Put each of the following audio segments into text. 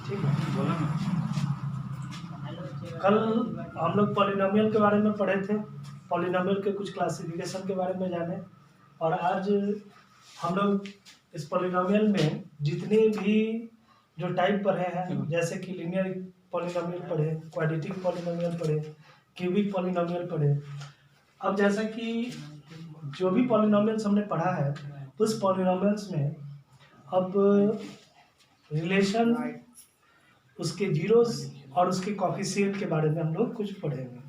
ठीक है, बोला ना। कल हम लोग पॉलिनोमियल के बारे में पढ़े थे, पॉलिनोमियल के कुछ क्लासिफिकेशन के बारे में जाने, और आज हम लोग इस पॉलिनोमियल में जितने भी जो टाइप पढ़े हैं, जैसे कि लीनियर पॉलिनोमियल पढ़े, क्वाड्रेटिक पॉलिनोमियल पढ़े, क्यूबिक पॉलिनोमियल पढ़े। अब जैसा कि जो भी पॉलिनोमियल्स हमने पढ़ा है, उस पॉलिनोमियल्स में अब रिलेशन, उसके जीरोस और उसके कॉफिशिएंट के बारे में हम लोग कुछ पढ़ेंगे।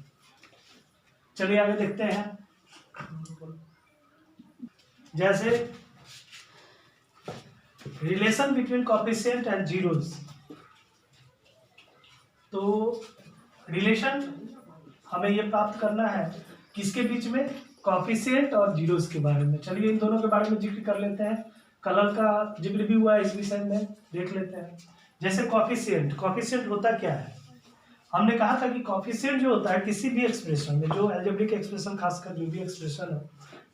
चलिए आगे देखते हैं। जैसे relation between coefficient and zeros, तो रिलेशन हमें ये प्राप्त करना है किसके बीच में, कॉफिशिएंट और जीरोस के बारे में। चलिए इन दोनों के बारे में जिक्र कर लेते हैं। कलर का जिक्र भी हुआ है इस विषय में, देख लेते हैं। जैसे कॉफिशिएंट, कॉफिशिएंट होता क्या है? हमने कहा था कि कॉफिशिएंट जो होता है किसी भी एक्सप्रेशन में, जो अलजेब्रिक एक्सप्रेशन, खासकर जो भी एक्सप्रेशन है,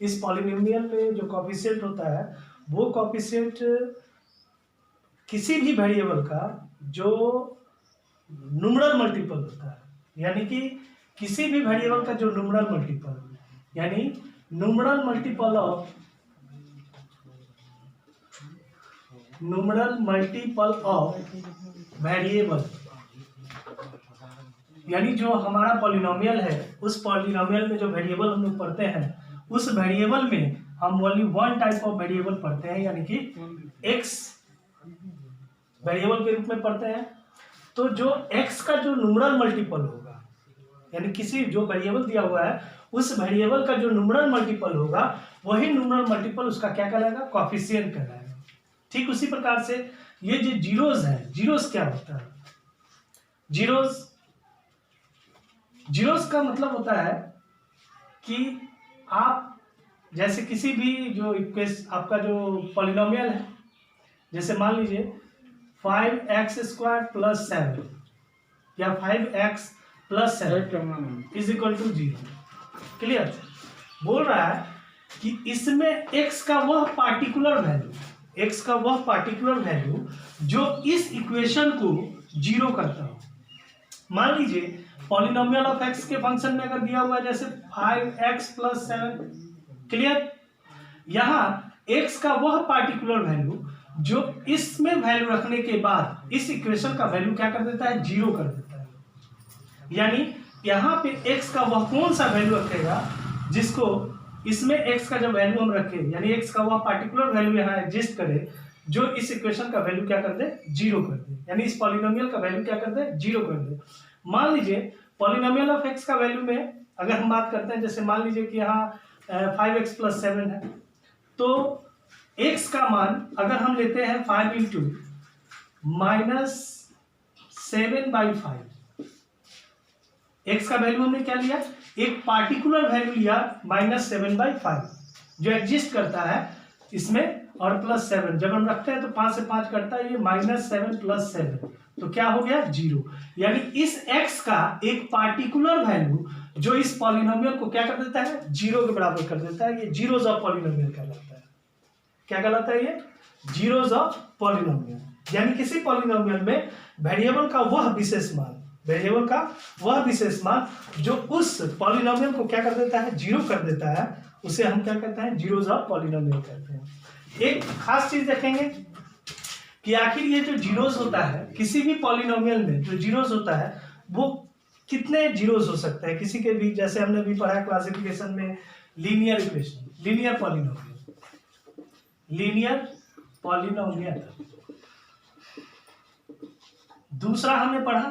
इस पॉलिनोमियल में जो कॉफिशिएंट होता है, वो कॉफिशिएंट किसी भी वेरिएबल का जो न्यूमरल मल्टीपल होता है, यानी कि किसी भी वेरिएबल का जो न्यूमरल मल्टीपल, यानी न्यूमरल मल्टीपल ऑफ वेरिएबल, यानी जो हमारा पॉलिनोमियल है, उस पॉलिनोमियल में जो वेरिएबल हम लोग पढ़ते हैं, उस वेरिएबल में हम only one type of variable पढ़ते हैं, यानी कि एक्स वेरिएबल के रूप में पढ़ते हैं। तो जो एक्स का जो न्यूमरल मल्टीपल होगा, यानी किसी जो वेरिएबल दिया हुआ है, उस वेरिएबल का जो न्यूमरल मल्टीपल होगा, वही न्यूमरल मल्टीपल उसका क्या कहलाएगा, कॉफिशिएंट कहलाएगा। ठीक उसी प्रकार से ये जो जीरोस है, जीरोस क्या होता है? जीरोस का मतलब होता है कि आप जैसे किसी भी जो आपका जो पॉलिनोमियल है, जैसे मान लीजिए 5x² + 7 या 5x + 7 is equal to 0। Clear? बोल रहा है कि इसमें x का वह पार्टिकुलर वैल्यू जो इस इक्वेशन को 0 करता हो। मान लीजिए पॉलिनोमियल ऑफ x के फंक्शन में अगर दिया हुआ है जैसे 5x + 7, क्लियर? यहां x का वह पार्टिकुलर वैल्यू जो इसमें वैल्यू रखने के बाद इस इक्वेशन का वैल्यू क्या कर देता है, 0 कर देता है। यानी यहां पे x का वह कौन सा वैल्यू रखेगा जिसको इसमें x का जब वैल्यू हम रखें, यानी x का वह पार्टिकुलर वैल्यू यहां एग्जिस्ट करे जो इस इक्वेशन का वैल्यू क्या कर दे, 0 कर दे, यानी इस पॉलिनोमियल का वैल्यू क्या कर दे, 0 कर दे। मान लीजिए पॉलिनोमियल ऑफ x का वैल्यू में अगर हम बात करते हैं, जैसे मान लीजिए कि यहाँ 5x + 7 है, तो x का मान अगर हम लेते हैं 5 × -7/5, x का वैल्यू हमने क्या लिया, एक पार्टिकुलर वैल्यू लिया -7/5 जो एग्जिस्ट करता है इसमें, और +7 जब हम रखते हैं तो 5 से 5 करता है, ये -7 + 7, तो क्या हो गया, 0। यानी इस x का एक पार्टिकुलर वैल्यू जो इस पॉलिनोमियल को क्या कर देता है, 0 के बराबर कर देता है। ये जीरोस ऑफ पॉलिनोमियल कहलाता है। क्या कहलाता है ये, जीरोस ऑफ पॉलिनोमियल। यानी किसी पॉलिनोमियल में वेरिएबल का वह विशेष मान जो उस पॉलिनोमियल को क्या कर देता है, 0 कर देता है, उसे हम क्या कहते हैं, जीरोस ऑफ पॉलिनोमियल कहते हैं। एक खास चीज देखेंगे कि आखिर ये जो जीरोस होता है किसी भी पॉलिनोमियल में, जो जीरोस होता है वो कितने जीरोस हो सकते हैं किसी के भी, जैसे हमने भी पढ़ा क्लासिफिकेशन में, लीनियर इक्वेशन, लीनियर पॉलिनोमियल। दूसरा हमने पढ़ा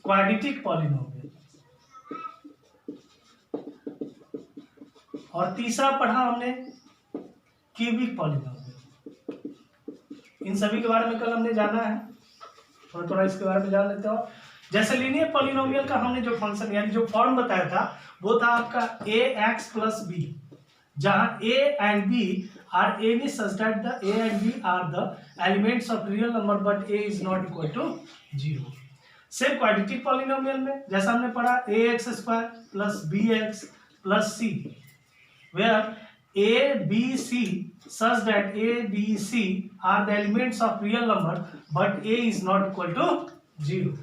क्वाड्रेटिक पॉलिनोमियल, और तीसरा पढ़ा हमने क्यूबिक पॉलिनोमियल। इन सभी के बारे में कल हमने जाना है, थोड़ा इसके बारे में जान लेते हो। जैसे लीनियर पॉलिनोमियल का हमने जो फंक्शन यानी जो फॉर्म बताया था, वो था आपका ax + b, जहां a and b are any such that the a and b are the elements of real number but a is not equal to 0। Same quadratic polynomial में जैसा हमने पढ़ा ax² + bx + c, where a b c such that a b c are the elements of real number but a is not equal to 0।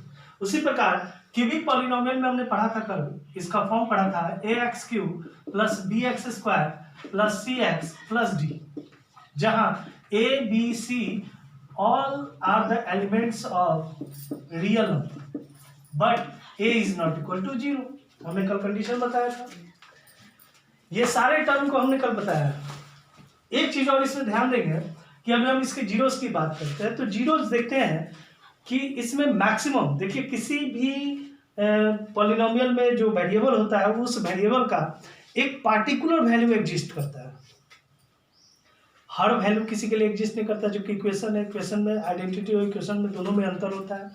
उसी प्रकार cubic polynomial में हमने पढ़ा था कल, इसका फॉर्म पढ़ा था ax³ plus bx² plus cx plus d, जहां a b c all are the elements of real number but a is not equal to 0। हमने कल कंडीशन बताया था, ये सारे टर्म को हमने कल बताया। एक चीज और इसमें ध्यान देंगे कि अभी हम इसके जीरोस की बात करते हैं, तो जीरोस देखते हैं कि इसमें मैक्सिमम, देखिए किसी भी पॉलिनोमियल में जो वेरिएबल होता है उस वेरिएबल का एक पार्टिकुलर वैल्यू एग्जिस्ट करता है, हर वैल्यू किसी के लिए एग्जिस्ट नहीं करता, जो कि इक्वेशन है, इक्वेशन में आइडेंटिटी और इक्वेशन में दोनों में अंतर होता है।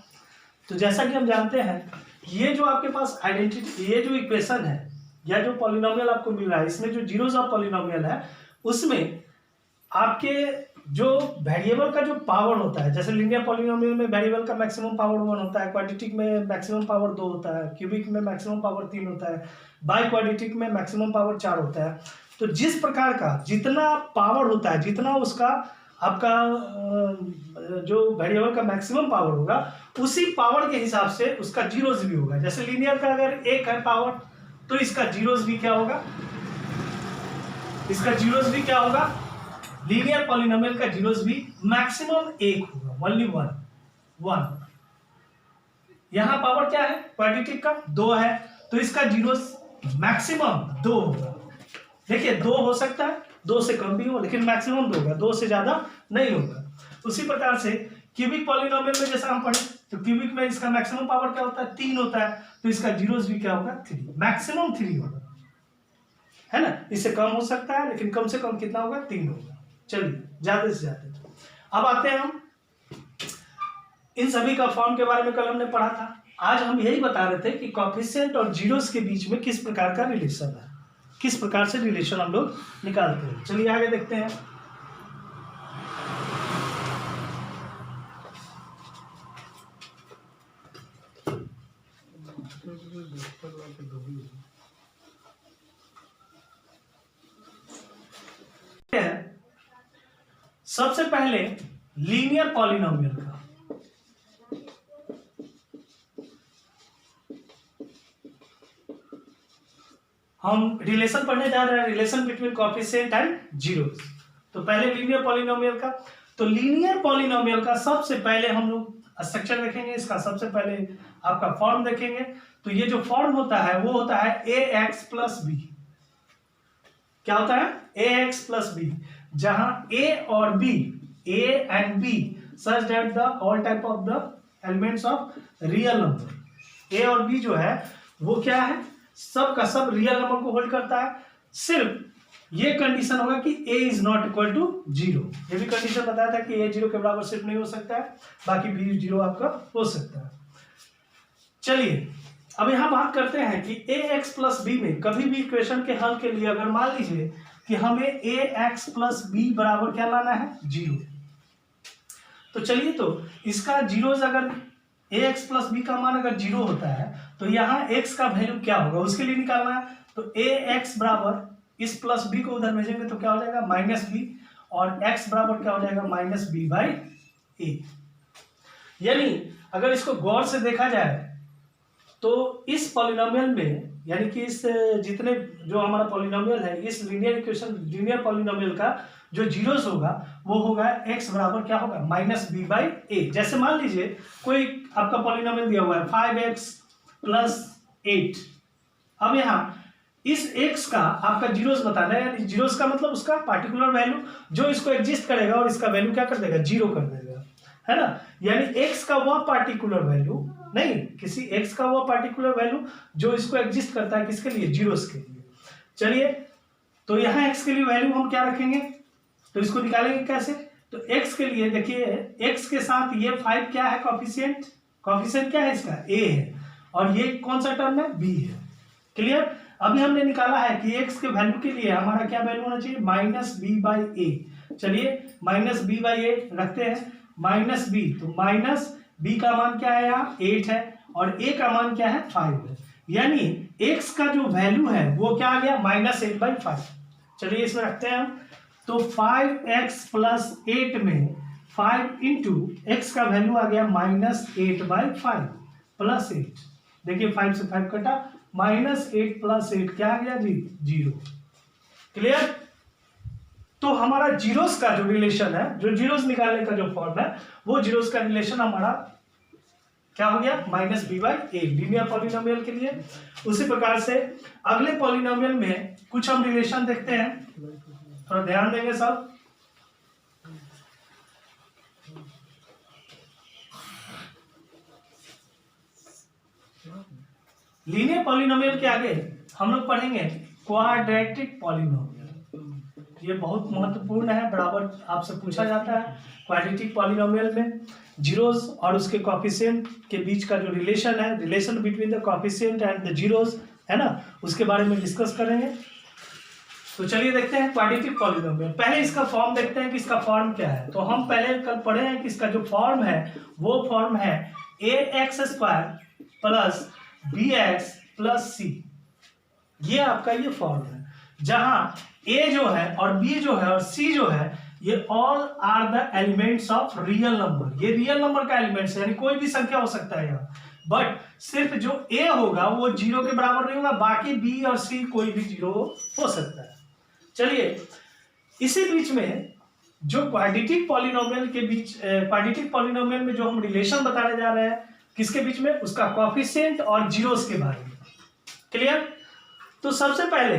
तो जैसा कि हम जानते हैं, ये जो आपके पास आइडेंटिटी, ये जो इक्वेशन है या जो पॉलिनोमियल आपको मिल रहा है, इसमें जो जीरोस ऑफ पॉलिनोमियल है उसमें आपके जो वेरिएबल का जो पावर होता है, जैसे लीनियर पॉलिनोमियल में वेरिएबल का मैक्सिमम पावर 1 होता है, क्वाड्रेटिक में मैक्सिमम पावर 2 होता है, क्यूबिक में मैक्सिमम पावर 3 होता है, बाई क्वाड्रेटिक में मैक्सिमम पावर 4 होता है। तो जिस प्रकार का जितना पावर होता है, जितना उसका आपका जो वेरिएबल का मैक्सिमम पावर होगा, उसी पावर के हिसाब से उसका जीरोस भी होगा। जैसे लीनियर का अगर 1 है पावर, तो इसका जीरोस भी क्या होगा, इसका जीरोस भी क्या होगा, लीनियर पॉलिनोमियल का जीरोस भी मैक्सिमम 1 होगा, ओनली 1। यहां पावर क्या है, क्वाड्रेटिक का 2 है, तो इसका जीरोस मैक्सिमम 2 होगा। देखिए 2 हो सकता है, 2 से कम भी हो, लेकिन मैक्सिमम 2 होगा, 2 से ज्यादा नहीं होगा। उसी प्रकार से क्यूबिक पॉलिनोमियल में जैसा हम पढ़े, तो क्यूबिक में इसका मैक्सिमम पावर क्या होता है, 3 होता है, तो इसका जीरोस भी क्या होगा, 3, मैक्सिमम 3 होगा, है ना। इससे कम हो सकता है, लेकिन कम से कम कितना होगा, 3 होगा। चलिए ज्यादा से ज्यादा अब आते हैं हम इन सभी का फॉर्म के बारे में कल हमने पढ़ा था। आज हम यही बता रहे थे कि कोएफिशिएंट और जीरोस के बीच में किस प्रकार का रिलेशन है, किस प्रकार से रिलेशन हम लोग निकालते हैं। चलिए आगे देखते हैं। सबसे पहले लीनियर पॉलिनोमियल का, हम रिलेशन पढ़ने जा रहे हैं, relation between coefficient and zeros. तो पहले लीनियर पॉलिनोमियल का, तो लीनियर पॉलिनोमियल का सबसे पहले हम लोग स्ट्रक्चर देखेंगे, इसका सबसे पहले आपका फॉर्म देखेंगे। तो ये जो फॉर्म होता है वो होता है ax प्लस बी। क्या होता है, ax प्लस बी, जहां a और b, a and b such that the all type of the elements of real number, a और b जो है वो क्या है, सब का सब रियल नंबर को होल्ड करता है। सिर्फ ये कंडीशन होगा कि a is not equal to 0। ये भी कंडीशन बताया था कि a 0 के बराबर सिर्फ नहीं हो सकता है, बाकी b 0 आपका हो सकता है। चलिए अब यहां बात करते हैं कि ax प्लस बी में कभी भी इक्वेशन के हल के लिए अगर मान लीजिए कि हमें ax प्लस बी बराबर क्या लाना है, 0, तो चलिए तो इसका जीरोस, अगर ax प्लस बी का मान अगर 0 होता है तो यहाँ x का वैल्यू क्या होगा उसके लिए निकालना है। तो ax बराबर इस प्लस b को उधर भेजेंगे तो क्या हो जाएगा, माइनस बी, और x बराबर क्या हो जाएगा, माइनस बी बाई ए। यानी अगर इसको गौर से देखा जाए तो इस पॉलिनोमियल में, यानी कि इस जितने जो हमारा पॉलिनोमियल है, इस लीनियर इक्वेशन लीनियर पॉलिनोमियल का जो जीरोस होगा वो होगा x बराबर क्या होगा, माइनस बी बाई ए। जैसे मान लीजिए कोई आपका पॉलिनोमियल दिया हुआ है 5x प्लस 8। अब यहाँ इस x का आपका जीरोस बताना है, यानी जीरोस का मतलब उसका पार्टिकुलर वैल्यू जो इसको एग्जिस्ट करेगा और इसका वैल्यू क्या कर देगा, 0 कर देगा, है ना। यानी x का वह पार्टिकुलर वैल्यू नहीं, किसी x का वह पार्टिकुलर वैल्यू जो इसको एग्जिस्ट करता है, किसके लिए, जीरोस के लिए। चलिए तो यहाँ x के लिए वैल्यू हम क्या रखेंगे, तो इसको निकालेंगे कैसे। तो x के लिए देखिए, x के साथ ये 5 क्या है, कोएफिशिएंट, कोएफिशिएंट क्या है इसका, a है, और ये कौन सा टर्म है, b है। क्लियर। अभी हमने निकाला है कि x के वैल्यू के लिए हमारा क्या वैल्यू होना चाहिए, माइनस बी बाई ए। चलिए माइनस बी बाई ए रखते हैं, माइनस बी, तो माइनस बी का मान क्या है, यहाँ 8 है, और a का मान क्या है, 5 है। यानी x का जो वैल्यू है वो क्या आ गया, माइनस 8/5। चलिए इसमें रखते हैं हम। तो 5x प्लस 8 में 5 इंटू एक्स का वैल्यू आ गया -8/5 प्लस 8। देखिए 5 से 5 कटा, -8 प्लस 8 क्या आ गया जी? 0। क्लियर? तो हमारा जीरोस का जो रिलेशन है, जो जीरोस निकालने का जो फॉर्म है, वो जीरोस का रिलेशन हमारा क्या हो गया? -b/a लीनियर पॉलिनोमियल के लिए। उसी प्रकार से अगले पॉलिनोमियल में कुछ हम रिलेशन देखते हैं, थोड़ा ध्यान देंगे सब। लीनियर पॉलिनोमियल के आगे हम लोग पढ़ेंगे क्वाड्रेटिक पॉलिनोमियल। ये बहुत महत्वपूर्ण है, बराबर आपसे पूछा जाता है। क्वाड्रेटिक पॉलिनोमियल में जीरोस और उसके कोएफिशिएंट के बीच का जो रिलेशन है, relation between the coefficient and the zeros, है ना, उसके बारे में डिस्कस करेंगे। तो चलिए देखते हैं क्वाड्रेटिक पॉलिनोमियल। पहले इसका फॉर्म देखते हैं कि इसका फॉर्म क्या है। तो हम पहले कल पढ़े हैं कि इसका जो फॉर्म है वो फॉर्म है ax² plus bx plus c। ये आपका ये फॉर्म है, जहां a जो है और b जो है और c जो है, ये all are the elements of real number. ये रियल नंबर का एलिमेंट्स है, यानी कोई भी संख्या हो सकता है यहाँ, बट सिर्फ जो a होगा वो 0 के बराबर नहीं होगा, बाकी b और c कोई भी 0 हो सकता है। चलिए इसी बीच में जो क्वाड्रेटिक पॉलिनोमियल के बीच, क्वाड्रेटिक पॉलिनोमियल में जो हम रिलेशन बताने जा रहे हैं, किसके बीच में? उसका कोएफिशिएंट और जीरोस के बारे में। क्लियर? तो सबसे पहले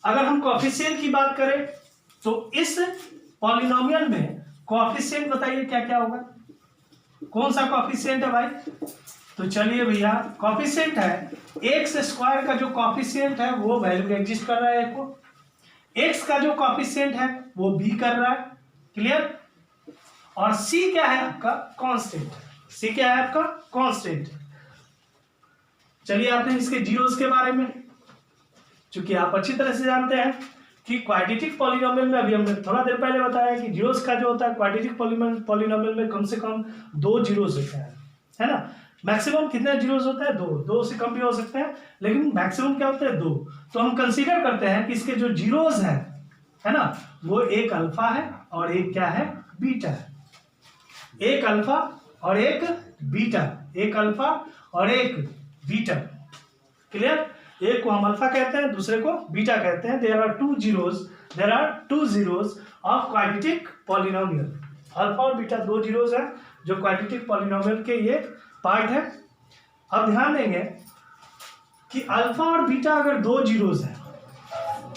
अगर हम कोएफिशिएंट की बात करें तो इस पॉलिनोमियल में कोएफिशिएंट बताइए क्या क्या होगा? कौन सा कोएफिशिएंट है भाई? तो चलिए भैया, कोएफिशिएंट है x² का जो कोएफिशिएंट है वो वैल्यू एग्जिस्ट कर रहा है को, x का जो कोएफिशिएंट है वो b कर रहा है। क्लियर? और c क्या है आपका? कांस्टेंट। c क्या है आपका? कांस्टेंट। चलिए आपने इसके जीरोस के बारे में, चूंकि आप अच्छी तरह से जानते हैं कि क्वाड्रेटिक पॉलिनोमियल में, अभी हमने थोड़ा देर पहले बताया कि जीरोस का जो होता है क्वाड्रेटिक पॉलिनोमियल में कम से कम 2 जीरोस होता है ना। मैक्सिमम कितने जीरोस होते हैं? 2। 2 से कम भी हो सकते हैं, लेकिन मैक्सिमम क्या होता है? 2। तो हम कंसीडर करते हैं कि इसके जो जीरोस हैं, है ना, वो एक अल्फा है और एक क्या है? बीटा है। एक अल्फा और एक बीटा, एक अल्फा और एक बीटा। क्लियर? एक को हम अल्फा कहते हैं, दूसरे को बीटा कहते हैं। There are two zeros of quadratic polynomial. Alpha और बीटा 2 जीरोस है जो क्वाड्रेटिक पॉलिनोमियल के ये पार्ट है। अब ध्यान देंगे कि अल्फा और बीटा अगर 2 जीरोस है,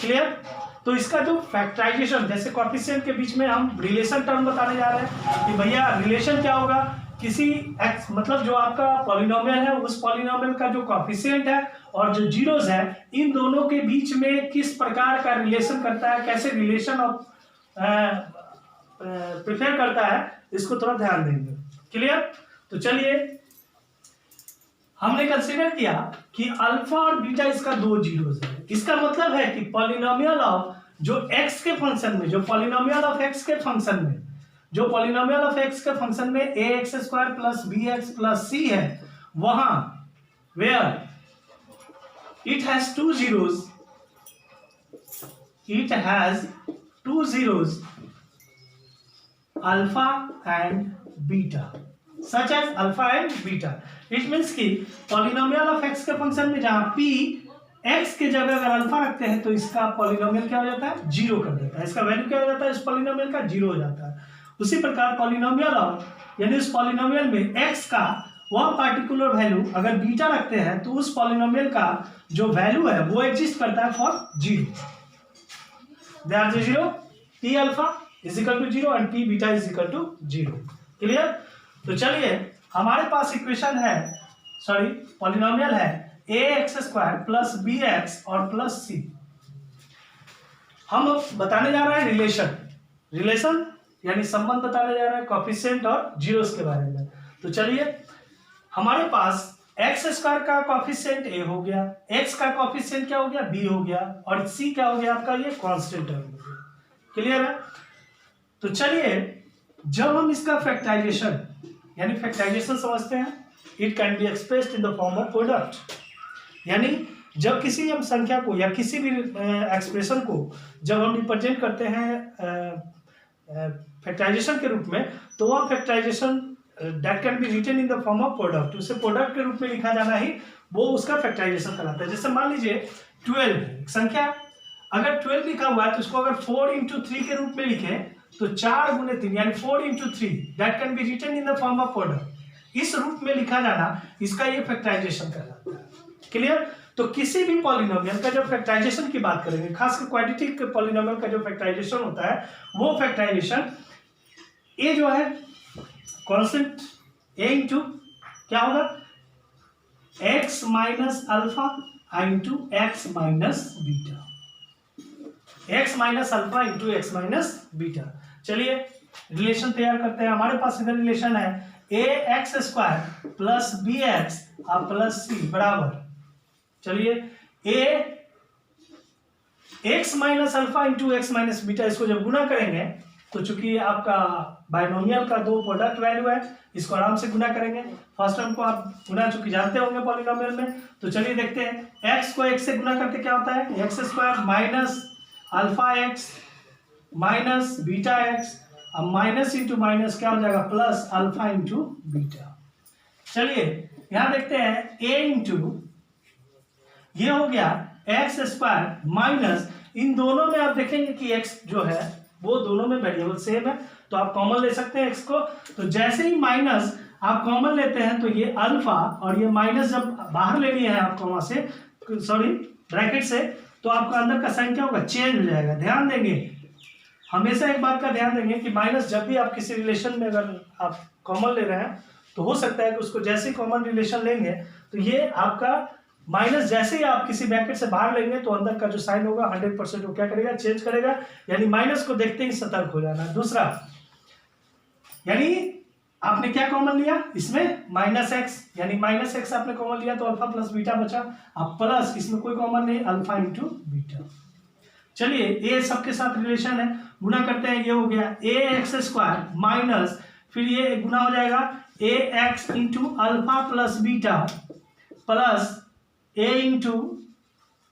क्लियर, तो इसका जो फैक्टराइजेशन, जैसे कोएफिशिएंट के बीच में हम रिलेशन टर्म बताने जा रहे हैं कि भैया रिलेशन क्या होगा? किसी x, मतलब जो आपका पॉलिनोमियल है उस पॉलिनोमियल का जो कोएफिशिएंट है और जो जीरोस है, इन दोनों के बीच में किस प्रकार का रिलेशन करता है, कैसे रिलेशन ऑफ प्रिफेयर करता है, इसको थोड़ा ध्यान देंगे। क्लियर? तो चलिए हमने कंसीडर किया कि अल्फा और बीटा इसका 2 जीरोस है। इसका मतलब है कि पॉलिनोमियल ऑफ जो x के फंक्शन में, जो पॉलिनोमियल ऑफ x के फंक्शन में, जो पॉलिनोमियल ऑफ x के फंक्शन में ax² plus bx plus c है, वहां where it has 2 zeros, it has 2 zeros alpha and beta, such as alpha and beta. It means कि पॉलिनोमियल ऑफ x के function में जहां p x के जगह अगर अल्फा रखते हैं तो इसका पॉलिनोमियल क्या हो जाता है? 0 कर देता है। इसका वैल्यू क्या हो जाता है? इस पॉलिनोमियल का 0 हो जाता है। उसी प्रकार पॉलिनोमियल ऑफ, यानी उस पॉलिनोमियल में x का वह पार्टिकुलर वैल्यू अगर बीटा रखते हैं तो उस पॉलिनोमियल का जो वैल्यू है वो एग्जिस्ट करता है for 0। They are 0, p alpha is equal to 0 and p beta is equal to 0। Clear? तो चलिए हमारे पास इक्वेशन है, सॉरी पॉलिनोमियल है ax² प्लस bx और प्लस c। हम बताने जा रहे हैं रिलेशन यानी संबंध बताने जा रहे हैं कोएफिशिएंट और जीरोस के बारे में। तो चलिए हमारे पास x² का कोएफिशिएंट a हो गया, x का कोएफिशिएंट क्या हो गया? b हो गया, और c क्या हो गया आपका? ये कांस्टेंट टर्म हो गया। क्लियर है? तो चलिए जब हम इसका फैक्टराइजेशन, यानी फैक्टराइजेशन समझते हैं, it can be expressed in the form of product, यानी जब किसी हम संख्या को या किसी भी एक्सप्रेशन को जब हम रिप्रेजेंट करते हैं फैक्टराइजेशन के रूप में, तो वह factorisation that can be written in the form of product, उसे प्रोडक्ट के रूप में लिखा जाना ही वो उसका फैक्टराइजेशन कहलाता है। जैसे मान लीजिए 12 संख्या, अगर 12 लिखा हुआ है तो उसको अगर 4 into 3 के रूप में लिखें तो 4 गुणे 3 यानी 4 into 3 that can be written in the form of product, इस रूप में लिखा जाना इसका ये फैक्टराइजेशन कहलाता है। क्लियर? तो किसी भी पॉलिनोमियल का जब फैक्टराइजेशन की बात करेंगे, खासकर क्वाड्रेटिक पॉलिनोमियल का जो फैक्टराइजेशन होता है वो फैक्टराइजेशन ये जो है कांस्टेंट a इंटू क्या होगा x minus alpha into X minus beta, x minus alpha into X minus beta. चलिए रिलेशन तैयार करते हैं। हमारे पास इधर रिलेशन है A X square plus B X plus C बराबर, चलिए A X minus alpha into X minus beta, इसको जब गुना करेंगे तो चूंकि आपका बाइनोमियल का दो प्रोडक्ट वैल्यू है, इसको आराम से गुना करेंगे। फर्स्ट टर्म को आप गुना चूंकि जानते होंगे पॉलिनोमियल में, तो चलिए देखते हैं। एक्स को एक्स से गुना करते क्या होता है, x square minus alpha x minus beta x, अब माइनस इंटू माइनस क्या हो जाएगा प्लस अल्फा इंटू बीटा। चलिए यहां देखते हैं ए इंटू ये हो गया एक्स स्क्वायर माइनस, इन दोनों में आप देखेंगे कि एक्स जो है वो दोनों में वेरिएबल सेम है, तो आप कॉमन ले सकते हैं एक्स को। तो जैसे ही माइनस आप कॉमन लेते हैं तो ये अल्फा और ये माइनस जब बाहर ले लिए हैं आप कॉमा से, सॉरी ब्रैकेट से, तो आपका अंदर का साइन क्या होगा चेंज हो जाएगा। ध्यान देंगे, हमेशा एक बात का ध्यान देंगे कि माइनस जब भी आप किसी रिलेशन में अगर आप कॉमन ले रहे हैं तो हो सकता है कि उसको जैसे ही कॉमन रिलेशन लेंगे तो ये आपका माइनस जैसे ही आप किसी ब्रैकेट से बाहर लेंगे तो अंदर का जो साइन होगा 100% वो क्या करेगा चेंज करेगा, यानी माइनस को देखते ही सतर्क हो जाना। दूसरा, यानी आपने क्या कॉमन लिया इसमें माइनस एक्स, यानी माइनस एक्स आपने कॉमन लिया तो अल्फा प्लस बीटा बचा, अब प्लस इसमें कोई कॉमन नहीं अल्फा इंटू बीटा। चलिए ये सबके साथ रिलेशन है, गुना करते हैं, ये हो गया ए एक्स स्क्वायर माइनस फिर ये गुना हो जाएगा A X into alpha plus beta plus A into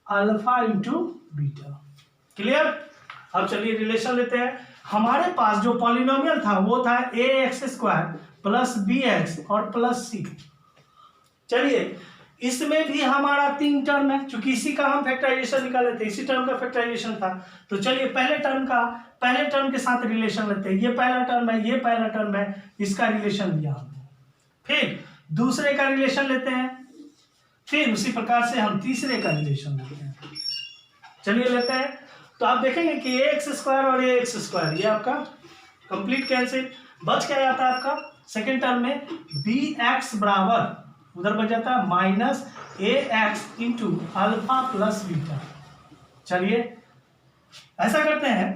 alpha into beta. Clear? अब चलिए रिलेशन लेते हैं। हमारे पास जो पॉलिनोमियल था वो था A X square plus B X और प्लस सी। चलिए इसमें भी हमारा 3 टर्म है, चूंकि इसी का हम फैक्टराइजेशन निकाले थे, इसी टर्म का फैक्टराइजेशन था। तो चलिए पहले टर्म के साथ रिलेशन लेते हैं। ये पहला टर्म है, ये पहला टर्म है, इसका रिलेशन लिया हमने। फिर दूसरे का रिलेशन लेते हैं, फिर उसी प्रकार से हम तीसरे का रिलेशन लेते हैं। चलिए लेते हैं, तो आप देखेंगे कि ए एक्स स्क्वायर और ए एक्स स्क्वायर ये आपका कंप्लीट कैंसिल, बच क्या जाता है आपका सेकेंड टर्म में बी एक्स बराबर उधर बच जाता है माइनस ए X into alpha plus beta. चलिए ऐसा करते हैं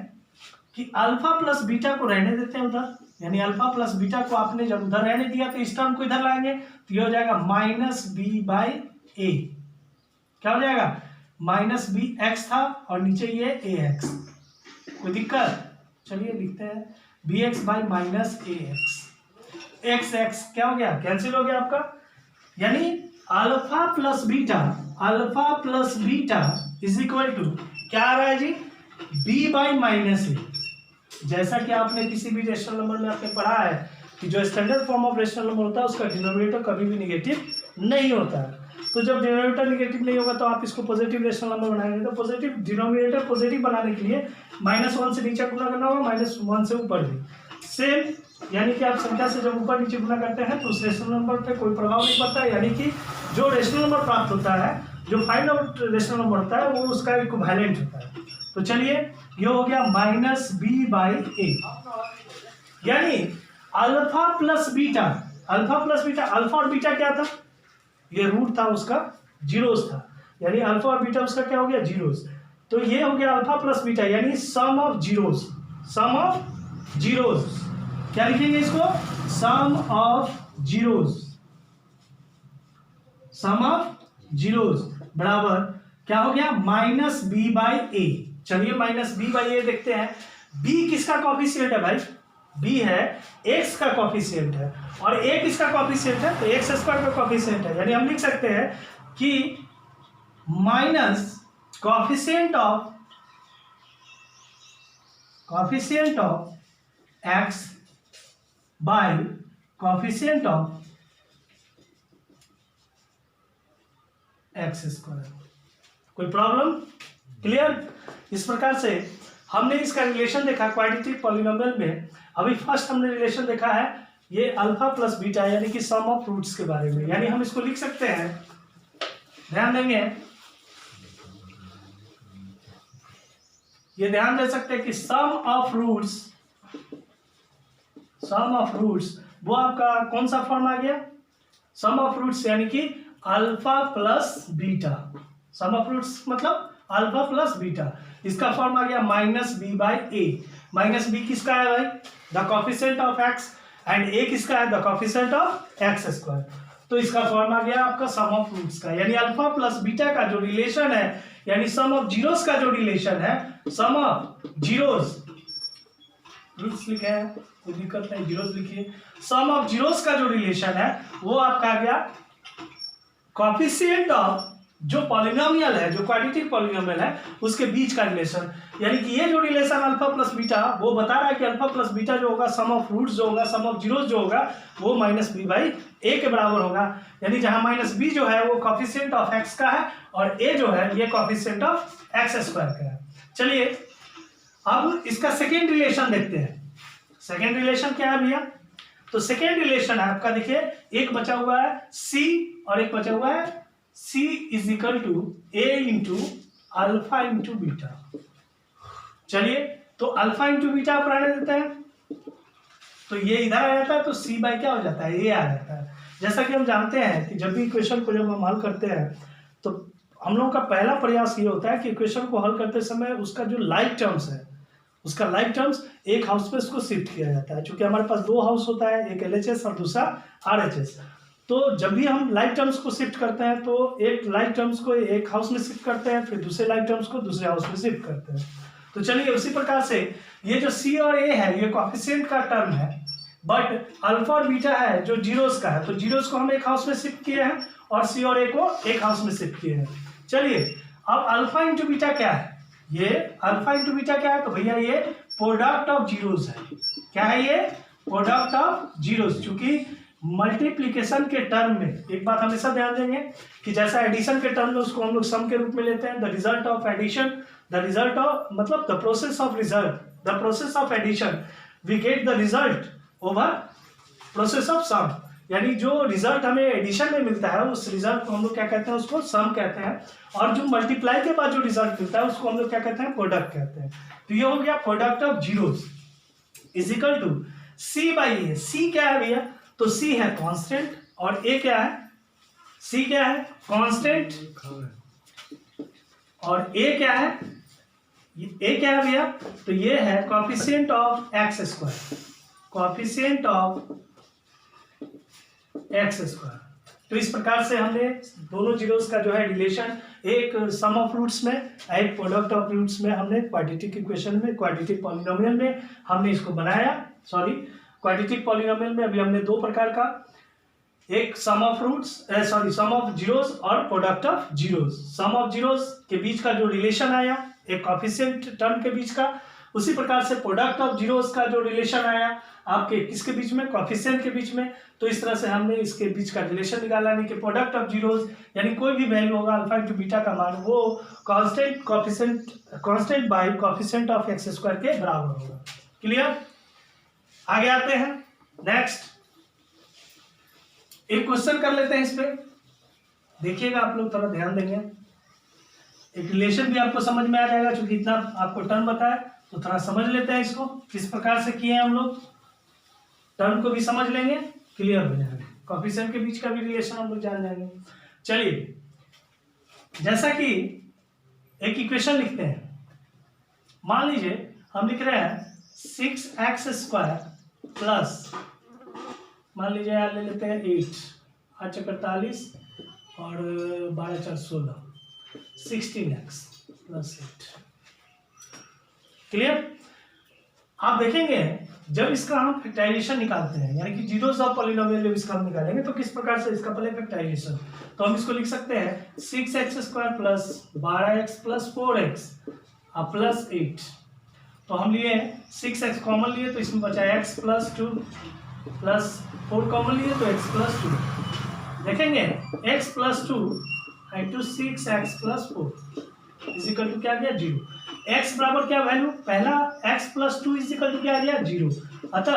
कि अल्फा प्लस बीटा को रहने देते हैं उधर, यानी अल्फा प्लस बीटा को आपने जब उधर रहने दिया तो इस टर्म को इधर लाएंगे तो ये हो जाएगा माइनस बी बाई ए, क्या हो जाएगा माइनस बी एक्स था और नीचे ये ए एक्स, कोई दिक्कत? चलिए लिखते हैं b x by minus A x, x x क्या हो गया कैंसिल हो गया आपका, यानी alpha plus beta is equal to क्या आ रहा है जी बी बाई माइनस ए। जैसा कि आपने किसी भी रेशनल नंबर में आपने पढ़ा है कि जो standard form of rational number होता है उसका डिनोमिनेटर कभी भी निगेटिव नहीं होता है। तो जब डिनोमिनेटर निगेटिव नहीं होगा तो आप इसको पॉजिटिव रेशनल नंबर बनाएंगे, तो पॉजिटिव डिनोमिनेटर पॉजिटिव बनाने के लिए -1 से नीचे गुना करना होगा, -1 से ऊपर भी सेम, यानी कि आप संख्या से जब ऊपर नीचे गुना करते हैं तो उस रेशनल नंबर पे कोई प्रभाव नहीं पड़ता है, यानी कि जो रेशनल नंबर प्राप्त होता है, जो फाइंड आउट रेशनल नंबर होता है वो उसका इक्विवेलेंट होता है। तो चलिए ये हो गया माइनस बी बाई ए, यानी अल्फा प्लस बीटा, अल्फा और बीटा क्या था, ये रूट था उसका जीरोस था, यानी अल्फा और बीटा उसका क्या हो गया जीरोस, तो ये हो गया अल्फा प्लस बीटा यानी सम ऑफ जीरोस, क्या लिखेंगे इसको सम ऑफ जीरोस बराबर क्या हो गया माइनस बी बाई ए। चलिए माइनस बी बाई ए देखते हैं, बी किसका कॉफिशिएंट है भाई, बी है एक्स का कॉफिशिएंट है और ए किसका कॉफिशिएंट है, तो एक्स स्क्वायर का कॉफिशिएंट है, यानी हम लिख सकते हैं कि minus coefficient of x by coefficient of x square. कोई प्रॉब्लम? क्लियर? इस प्रकार से हमने इसका रिलेशन देखा क्वाड्रेटिक पॉलिनोमियल में। अभी फर्स्ट हमने रिलेशन देखा है ये अल्फा प्लस बीटा यानी कि सम ऑफ रूट्स के बारे में, यानी हम इसको लिख सकते हैं, ध्यान देंगे, ये ध्यान दे सकते हैं कि सम ऑफ रूट्स वो आपका कौन सा फॉर्म आ गया? सम ऑफ रूट्स यानी कि alpha plus beta. Sum of roots मतलब अल्फा प्लस बीटा, इसका फॉर्म आ गया minus B by A. Minus B किसका है भाई? The coefficient of X, and A किसका है? The coefficient of X square. तो इसका फॉर्म आ गया आपका सम ऑफ रूट्स का, यानी अल्फा प्लस बीटा का जो रिलेशन है, यानी सम ऑफ जीरोस का जो रिलेशन है, सम ऑफ जीरोस, रूट्स लिखे हैं कोई दिक्कत नहीं, जीरोस लिखिए। सम ऑफ जीरोस का जो रिलेशन है वो आपका आ गया कोफिशिएंट ऑफ जो पॉलिनोमियल है, जो क्वाड्रेटिक पॉलिनोमियल है उसके बीच का रिलेशन। यानी कि ये जो रिलेशन अल्फा प्लस बीटा वो बता रहा है कि अल्फा प्लस बीटा जो होगा, सम ऑफ रूट्स जो होगा, सम ऑफ जीरोस जो होगा वो माइनस बी बाई ए के बराबर होगा। यानी जहां माइनस बी जो है वो कोफिशिएंट ऑफ एक्स का है और ए जो है ये कोफिशिएंट ऑफ एक्स स्क्वायर का है। चलिए अब इसका सेकेंड रिलेशन देखते हैं। सेकेंड रिलेशन क्या है भैया? तो सेकेंड रिलेशन है आपका, देखिए एक बचा हुआ है सी और एक बचा हुआ है C is equal to a into alpha into beta. चलिए तो अल्फा इंटू बीटा आप रहने देते हैं, तो ये इधर आ जाता है तो C बाई क्या हो जाता है? ए आ जाता है। जैसा कि हम जानते हैं कि जब भी इक्वेशन को जब हम हल करते हैं तो हम लोगों का पहला प्रयास ये होता है कि इक्वेशन को हल करते समय उसका जो लाइक टर्म्स है, उसका लाइक टर्म्स एक हाउस पे उसको शिफ्ट किया जाता है। चूंकि हमारे पास दो हाउस होता है, एक LHS और दूसरा RHS, तो जब भी हम लाइक टर्म्स को शिफ्ट करते हैं तो एक लाइक टर्म्स को एक हाउस में शिफ्ट करते हैं, फिर दूसरे लाइक टर्म्स को दूसरे हाउस में शिफ्ट करते हैं। तो चलिए उसी प्रकार से ये जो C और A है ये कोफिशिएंट का टर्म है, बट अल्फा और बीटा है जो जीरोस का है, तो जीरोस को हम एक हाउस में शिफ्ट किए हैं और C और A को एक हाउस में शिफ्ट किए हैं। चलिए अब अल्फा इंटू बीटा क्या है? ये अल्फा इंटू बीटा क्या है? तो भैया ये प्रोडक्ट ऑफ जीरोस है। क्या है ये? Product of zeros. चूंकि मल्टीप्लिकेशन के टर्म में एक बात हमेशा ध्यान देंगे कि जैसा एडिशन के टर्म में उसको हम लोग सम के रूप में लेते हैं, the result of addition, the result of मतलब the process of result, the process of addition, we get the result over process of sum. यानी जो रिजल्ट हमें एडिशन में मिलता है उस रिजल्ट को हम लोग क्या कहते हैं? उसको सम कहते हैं। और जो मल्टीप्लाई के बाद जो रिजल्ट मिलता है उसको हम लोग क्या कहते हैं? प्रोडक्ट कहते हैं। तो ये हो गया product of zeros is equal to C by a. C क्या है भैया? तो C है कांस्टेंट और A क्या है? C क्या है? कांस्टेंट और A क्या है? A क्या है भैया? तो ये है coefficient of X square, coefficient of X square. तो इस प्रकार से हमने दोनों जीरोस का जो है रिलेशन, एक सम ऑफ रूट्स में एक प्रोडक्ट ऑफ रूट्स में, हमने क्वाड्रेटिक इक्वेशन में, क्वाड्रेटिक पॉलिनोमियल में हमने इसको बनाया। क्वाड्रेटिक पॉलिनोमियल में अभी हमने दो प्रकार का, एक sum of roots sum of zeros और product of zeros. Sum of zeros के बीच का जो रिलेशन आया एक कोफिशिएंट टर्म के बीच का, उसी प्रकार से प्रोडक्ट ऑफ जीरोस का जो रिलेशन आया आपके किसके बीच में? कोफिशिएंट के बीच में। तो इस तरह से हमने इसके बीच का रिलेशन निकाला, यानी कि प्रोडक्ट ऑफ जीरोस यानी कोई भी वैल्यू होगा अल्फा इंटू बीटा का मान वो constant coefficient, constant bye coefficient of X square के बराबर होगा। क्लियर? आगे आते हैं नेक्स्ट, एक क्वेश्चन कर लेते हैं इस पे, देखिएगा आप लोग थोड़ा ध्यान देंगे, एक रिलेशन भी आपको समझ में आ जाएगा। क्योंकि इतना आपको टर्म बताया तो थोड़ा समझ लेते हैं इसको किस प्रकार से किए हैं हम लोग, टर्म को भी समझ लेंगे, क्लियर हो जाएगा, कोफिशिएंट के बीच का भी रिलेशन हम लोग जान जाएंगे। चलिए जैसा कि एक इक्वेशन लिखते हैं, मान लीजिए हम लिख रहे हैं 6x स्क्वायर प्लस, मान लीजिए यार ले लेते हैं 8, 8 48 और 12 4 16, 16x प्लस 8। क्लियर? आप देखेंगे जब इसका हम फैक्टराइजेशन निकालते हैं, यानी कि जीरोस ऑफ पॉलिनोमियल जब इसका हम निकालेंगे तो किस प्रकार से इसका पहले फैक्टराइजेशन, तो हम इसको लिख सकते हैं 6x² plus 12x plus 4x plus 8। तो हम लिए 6x कॉमन लिए तो इसमें बचा x प्लस 2 प्लस 4 कॉमन लिए तो x प्लस 2। देखेंगे x plus 2 into 6x plus 4 is equal to क्या गया 0। x बराबर क्या वैल्यू, पहला x plus 2 is equal to क्या आ गया 0, अतः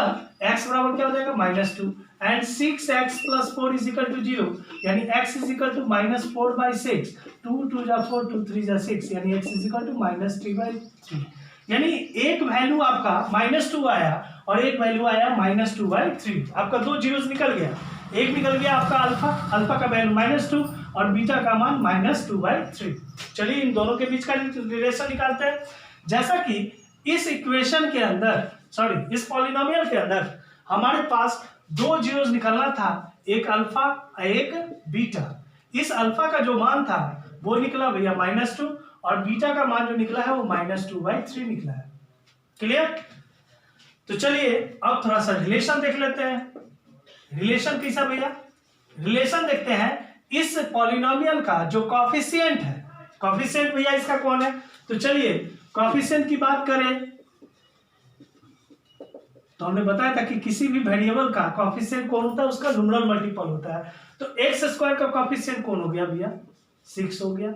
x बराबर क्या हो जाएगा -2 and 6x plus 4 is equal to 0, यानी x इज इक्वल टू -4/6, 2 2 जा 4 2 3 जा 6, यानी x इज इक्वल टू -3/3। यानी एक वैल्यू आपका -2 आया और एक वैल्यू आया -2/3। आपका दो जीरोस निकल गया, एक निकल गया आपका अल्फा का वैल्यू -2 और बीटा का मान -2/3। चलिए इन दोनों के बीच का रिलेशन निकालते हैं। जैसा कि इस इक्वेशन के अंदर, सॉरी इस पॉलिनोमियल के अंदर हमारे पास दो जीरोस निकलना था, एक अल्फा एक बीटा। इस अल्फा का जो मान था वो निकला भैया -2 और बीटा का मान जो निकला है वो -2/3 निकला है। क्लियर? तो चलिए अब थोड़ा सा रिलेशन देख लेते हैं। रिलेशन कैसा भैया, रिलेशन देखते हैं इस पॉलिनोमियल का जो कॉफिशिएंट है, कॉफिशिएंट भैया इसका कौन है, तो चलिए कॉफिशिएंट की बात करें तो हमने बताया था कि किसी भी वेरिएबल का कॉफिशिएंट कौन होता है, उसका न्यूमरल मल्टीपल होता है। तो x² का कॉफिशिएंट कौन हो गया भैया 6 हो गया,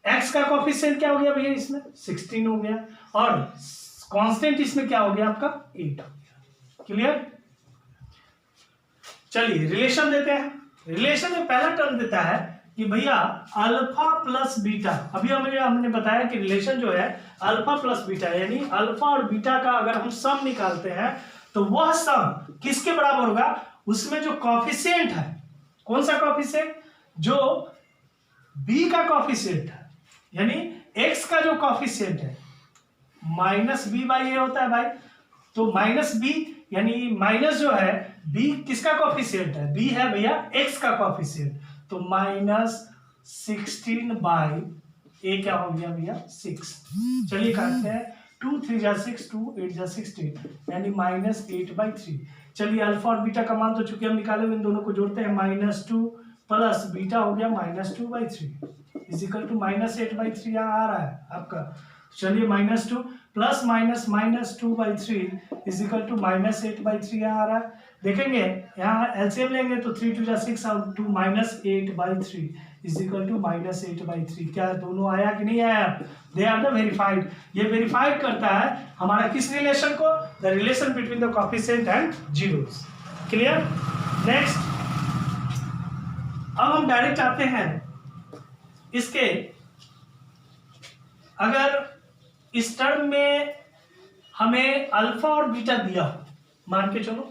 x का कॉफिशिएंट क्या हो गया भैया इसमें 16 हो गया और कांस्टेंट इसमें क्या हो गया आपका 8 हो गया। क्लियर? चलिए रिलेशन देते हैं। रिलेशन में पहला टर्म देता है कि भैया अल्फा प्लस बीटा, अभी हमने बताया कि रिलेशन जो है अल्फा प्लस बीटा, यानी अल्फा और बीटा का अगर हम सम निकालते हैं तो वह सम किसके बराबर होगा, उसमें जो कॉफिशिएंट है, कौन सा कॉफिशिएंट, जो बी का कॉफिशिएंट है, यानी एक्स का जो कॉफिशिएंट है -b/a होता है भाई। तो -b यानी माइनस जो है b किसका कॉफिशिएंट है, b है भैया x का कॉफिशिएंट, तो -16/a क्या हो गया भैया 6। चलिए काटते हैं, 2 3 जा 6, 2 8 जा 16, यानी -8/3। चलिए अल्फा और बीटा का मान तो चूंकि हम निकाले हुए, इन दोनों को जोड़ते हैं, -2 प्लस बीटा हो गया -2/3 इज इक्वल टू -8/3 आ रहा है आपका। चलिए -2 प्लस -2/3 इज इक्वल टू -8/3 आ रहा है। देखेंगे यहाँ एलसीएम लेंगे तो 3 2 जा 6 और 2 -8/3 इज इक्वल टू -8/3। क्या दोनों आया कि नहीं आया, दे आर द वेरीफाइड। ये वेरीफाइड करता है हमारा किस रिलेशन को, the relation between the coefficient and zeros. Clear? Next अब हम डायरेक्ट आते हैं इसके, अगर इस टर्म में हमें अल्फा और बीटा दिया, मान के चलो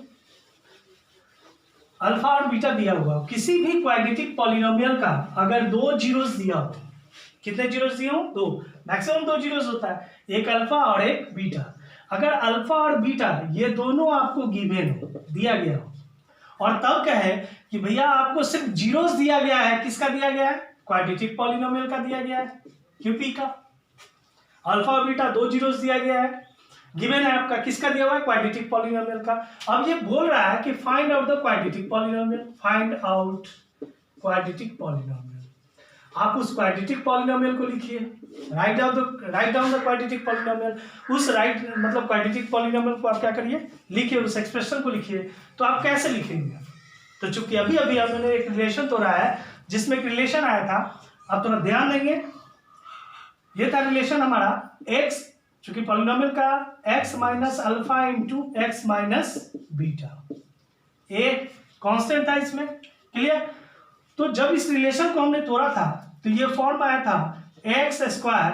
अल्फा और बीटा दिया हुआ, किसी भी क्वाड्रेटिक पॉलिनोमियल का अगर दो जीरोस दिया हो, कितने जीरोस दिए हो, दो, मैक्सिमम दो जीरोस होता है, एक अल्फा और एक बीटा। अगर अल्फा और बीटा ये दोनों आपको गिवन हो, दिया गया हो, और तब कहे कि भैया आपको सिर्फ जीरोस दिया गया है, किसका दिया गया है, क्वाड्रेटिक पॉलिनोमियल का दिया गया है, क्यूपी का, अल्फा और बीटा दो जीरोस दिया गया है, गिवन है आपका, किसका दिया हुआ है, क्वाड्रेटिक पॉलिनोमियल का। अब ये बोल रहा है कि find out the quadratic polynomial, find out quadratic polynomial. आप उस क्वाड्रेटिक पॉलिनोमियल को लिखिए, write down the quadratic polynomial. उस मतलब क्वाड्रेटिक पॉलिनोमियल को आप क्या करिए, लिखिए, उस एक्सप्रेशन को लिखिए। तो आप कैसे लिखेंगे, तो चूंकि अभी हमने एक रिलेशन तो रहा है जिसमें एक रिलेशन आया था, आप थोड़ा ध्यान देंगे, ये था रिलेशन हमारा x, चूंकि पॉलिनोमियल का x minus alpha into X minus beta, a constant था इसमें। क्लियर? तो जब इस रिलेशन को हमने तोड़ा था तो ये फॉर्म आया था x²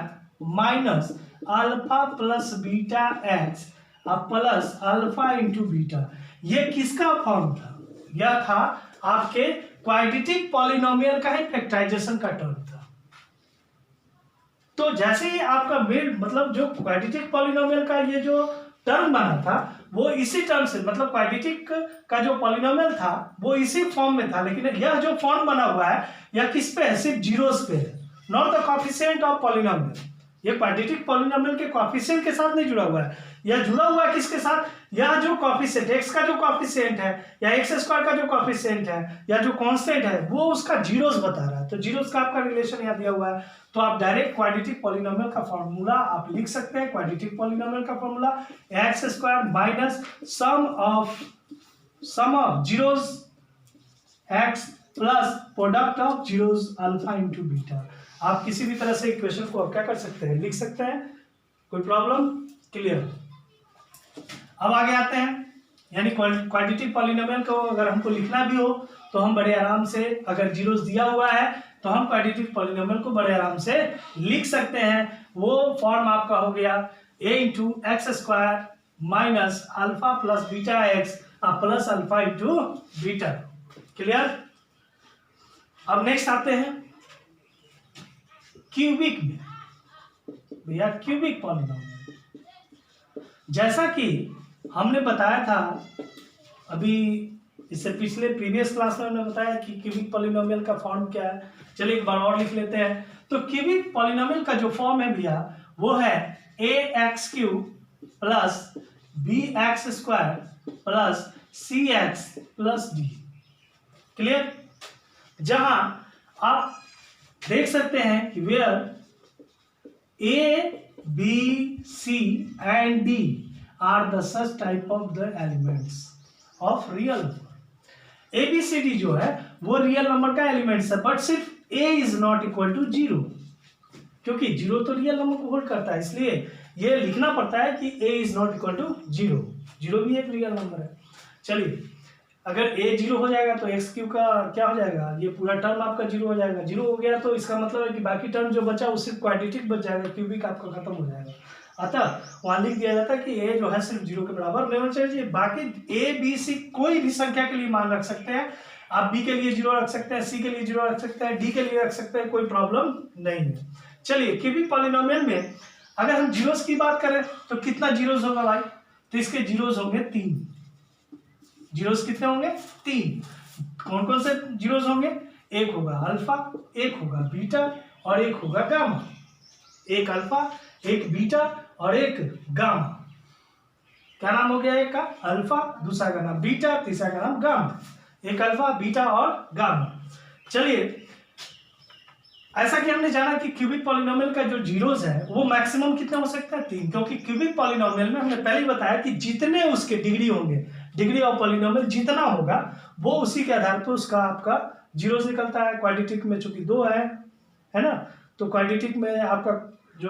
minus alpha plus beta X plus alpha into beta. ये किसका फॉर्म था, यह था आपके क्वाड्रेटिक पॉलिनोमियल का ही फैक्टराइजेशन का टर्म था। तो जैसे ही आपका मतलब जो क्वाड्रेटिक पॉलिनोमियल का ये जो टर्म बना था वो इसी टर्म से, मतलब क्वाड्रेटिक का जो पॉलिनोमियल था वो इसी फॉर्म में था, लेकिन यह जो फॉर्म बना हुआ है यह किस पे है, सिर्फ जीरोस पे है, not the coefficient of polynomial. ये क्वाड्रेटिक पॉलिनोमियल के कोएफिशिएंट के साथ नहीं जुड़ा हुआ है, यह जुड़ा हुआ है किसके साथ, या जो कोएफिशिएंट x का जो कोएफिशिएंट है या x स्क्वायर का जो कोएफिशिएंट है या जो कांस्टेंट है वो उसका जीरोस बता रहा है। तो जीरोस का आपका रिलेशन यहाँ दिया हुआ है, तो आप डायरेक्ट क्वाड्रेटिक पॉलिनोमियल का फॉर्मूला आप लिख सकते हैं। क्वाड्रेटिक पॉलिनोमियल का formula x square minus sum of zeros x plus product of zeros alpha into beta. आप किसी भी तरह से इक्वेशन को आप क्या कर सकते हैं, लिख सकते हैं, कोई प्रॉब्लम, क्लियर। अब आगे आते हैं, यानी क्वाड्रेटिक पॉलिनोमियल को अगर हमको लिखना भी हो तो हम बड़े आराम से, अगर जीरोस दिया हुआ है तो हम क्वाड्रेटिक पॉलिनोमियल को बड़े आराम से लिख सकते हैं। वो फॉर्म आपका हो गया a into x square minus alpha plus beta X plus alpha into beta, clear. अब नेक्स्ट आते हैं क्यूबिक में, भैया क्यूबिक पॉलिनोमियल, जैसा कि हमने बताया था अभी इससे पिछले प्रीवियस क्लास में हमने बताया कि क्यूबिक पॉलिनोमियल का फॉर्म क्या है। चलिए एक बार और लिख लेते हैं। तो क्यूबिक पॉलिनोमियल का जो फॉर्म है भैया वो है ax cube plus bx square plus cx plus d, clear. जहां आप देख सकते हैं कि where a b c and d are the such type of the elements of real number। a b c d जो है वो रियल नंबर का एलिमेंट्स है, बट सिर्फ a is not equal to zero, क्योंकि जीरो तो real number को hold करता है, इसलिए ये लिखना पड़ता है कि a is not equal to zero. Zero भी एक रियल नंबर है। चलिए अगर a जीरो हो जाएगा तो एक्स क्यूब का क्या हो जाएगा, ये पूरा टर्म आपका जीरो हो जाएगा। जीरो हो गया तो इसका मतलब है कि बाकी टर्म जो बचा वो सिर्फ क्वाड्रेटिक बच जाएगा, क्यूबिक आपका खत्म हो जाएगा। अतः वहां लिख दिया जाता है कि a जो है सिर्फ जीरो के बराबर नहीं होना चाहिए। बाकी a b c कोई भी संख्या के लिए मान रख सकते हैं आप, b के लिए जीरो रख सकते हैं, c के लिए जीरो रख सकते हैं, d के लिए रख सकते हैं, कोई प्रॉब्लम नहीं है। चलिए क्यूबिक पॉलिनोमियल में अगर हम जीरोस की बात करें तो कितना जीरोस होगा भाई, तो इसके जीरोस होंगे 3। जीरोस कितने होंगे, 3। कौन कौन से जीरोस होंगे, एक होगा अल्फा, एक होगा बीटा और एक होगा गामा। एक अल्फा, एक बीटा और एक गामा। क्या नाम हो गया एक का, अल्फा, दूसरा का नाम बीटा, तीसरा का नाम गामा। एक अल्फा, बीटा और गामा। चलिए ऐसा कि हमने जाना कि क्यूबिक पॉलिनोमियल का जो जीरोस है वो मैक्सिमम कितने हो सकते हैं, 3, क्योंकि क्यूबिक पॉलिनोमियल में हमने पहले ही बताया कि जितने उसके डिग्री होंगे, डिग्री ऑफ पॉलिनोमियल जितना होगा वो उसी के आधार पर उसका आपका जीरोस निकलता है। क्वाड्रेटिक में चूंकि 2 है ना, तो क्वाड्रेटिक में आपका जो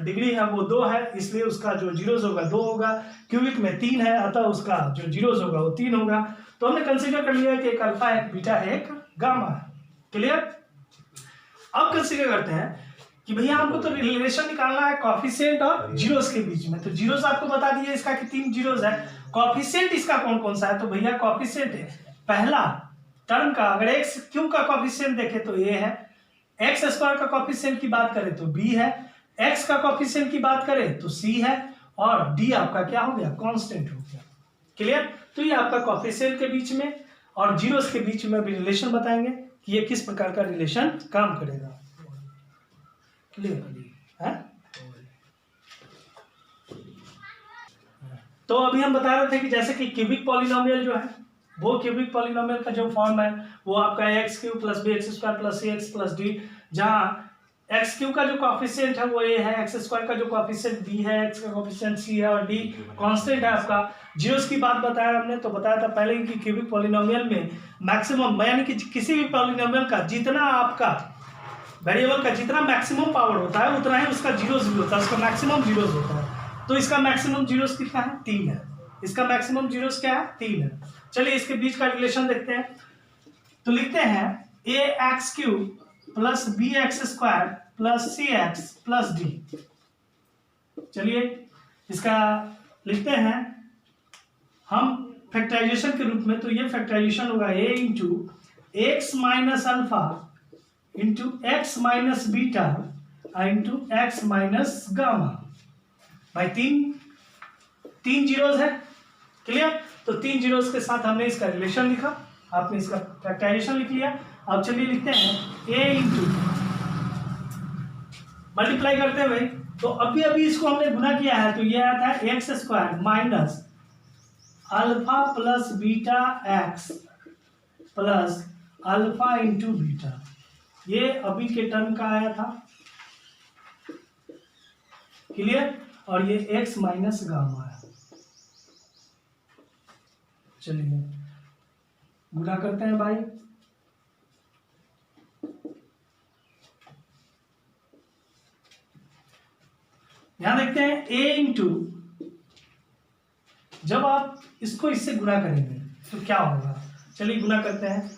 डिग्री है वो 2 है, इसलिए उसका जो जीरोस होगा 2 होगा। क्यूबिक में 3 है, अतः उसका जो जीरोस होगा वो 3 होगा। तो हमने कंसीडर कर लिया कि एक अल्फा है, एक बीटा है, एक गामा है, क्लियर। अब कंसीडर करते हैं कि भैया हमको तो रिलेशन निकालना है कोएफिशिएंट और जीरोस के बीच में। तो जीरोस आपको बता दिए इसका कि 3 जीरोस है। कोएफिशिएंट इसका कौन कौन सा है, तो भैया कोएफिशिएंट है पहला टर्म का, अगर एक्स क्यूब का कोएफिशिएंट देखें तो a है, एक्स स्क्वायर का कोएफिशिएंट की बात करें तो b है, x का कोएफिशिएंट की बात करें तो c है और d आपका क्या हो गया, कांस्टेंट हो गया, क्लियर। तो ये आपका कोएफिशिएंट के बीच में और जीरोस के बीच में भी रिलेशन बताएंगे कि ये किस प्रकार का रिलेशन काम करेगा, क्लियर है। तो अभी हम बता रहे थे कि जैसे कि क्यूबिक पॉलिनोमियल जो है वो क्यूबिक पॉलिनोमियल का जो फॉर्म है वो आपका X cube plus B X square plus C X plus D, जहाँ एक्स क्यूब का जो कोएफिशिएंट है वो a है, एक्स स्क्वायर का जो कोएफिशिएंट b है, एक्स का कोएफिशिएंट c है और d कांस्टेंट है आपका। जीरोस की बात बताया हमने, तो बताया था पहले ही कि क्यूबिक पॉलिनोमियल में मैक्सिमम, यानी कि किसी भी पॉलिनोमियल का जितना आपका वेरिएबल का जितना मैक्सिमम पावर होता है उतना ही उसका जीरोस भी होता है, उसका मैक्सिमम जीरोस होता है। तो इसका मैक्सिमम जीरोस कितना है, 3 है। इसका मैक्सिमम जीरोस क्या है, 3 है। चलिए इसके बीच का रिलेशन देखते हैं। तो लिखते हैं ax cube plus B X square plus C X plus D. चलिए इसका लिखते हैं हम फैक्टराइजेशन के रूप में। तो ये फैक्टराइजेशन होगा a into X minus alpha into X minus beta into X minus gamma. भाई तीन जीरोस है, क्लियर। तो 3 जीरोस के साथ हमने इसका रिलेशन लिखा, आपने इसका फैक्टराइजेशन लिख लिया। अब चलिए लिखते हैं a इंटू, मल्टीप्लाई करते हैं भाई, तो अभी अभी इसको हमने गुना किया है, तो ये आता है x square minus alpha plus beta X plus alpha into beta, ये अभी के टर्म का आया था, क्लियर। और ये एक्स माइनस गामा है। चलिए गुना करते हैं भाई। यहां देखते हैं a इंटू, जब आप इसको इससे गुना करेंगे तो क्या होगा, चलिए गुना करते हैं।